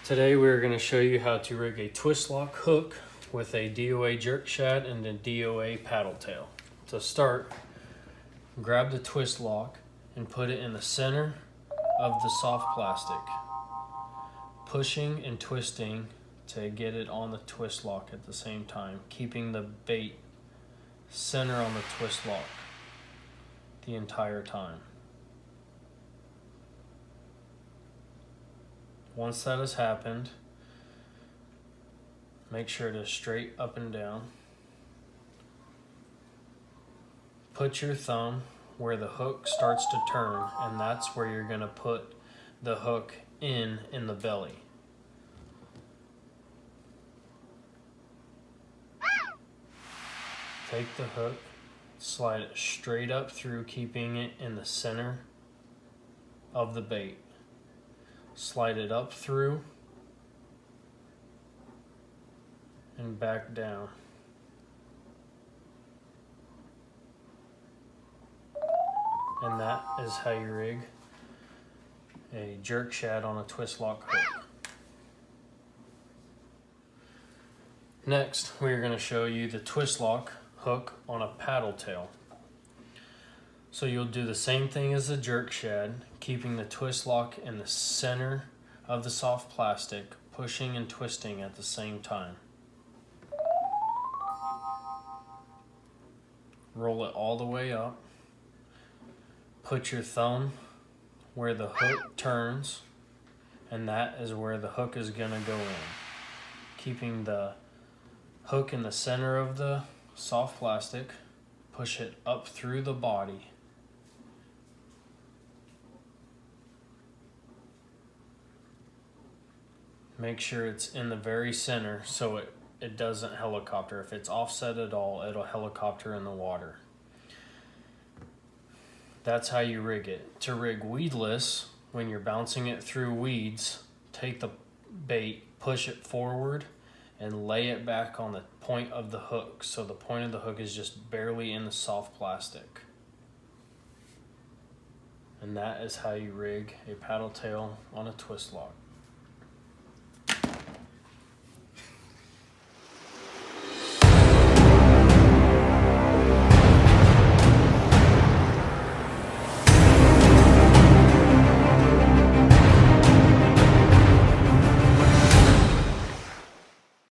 Today we're going to show you how to rig a twist lock hook with a DOA jerk shad and a DOA paddle tail. To start, grab the twist lock and put it in the center of the soft plastic, pushing and twisting to get it on the twist lock at the same time, keeping the bait center on the twist lock the entire time. Once that has happened, make sure to straight up and down. Put your thumb where the hook starts to turn, and that's where you're going to put the hook in the belly. Take the hook, slide it straight up through, keeping it in the center of the bait. Slide it up through and back down. And that is how you rig a jerk shad on a twist lock hook. Next, we're going to show you the twist lock hook on a paddle tail. So you'll do the same thing as the jerk shad, keeping the twist lock in the center of the soft plastic, pushing and twisting at the same time. Roll it all the way up. Put your thumb where the hook turns, and that is where the hook is going to go in. Keeping the hook in the center of the soft plastic, push it up through the body. Make sure it's in the very center so it doesn't helicopter. If it's offset at all, it'll helicopter in the water. That's how you rig it. To rig weedless, when you're bouncing it through weeds, take the bait, push it forward, and lay it back on the point of the hook. So the point of the hook is just barely in the soft plastic. And that is how you rig a paddle tail on a twist lock.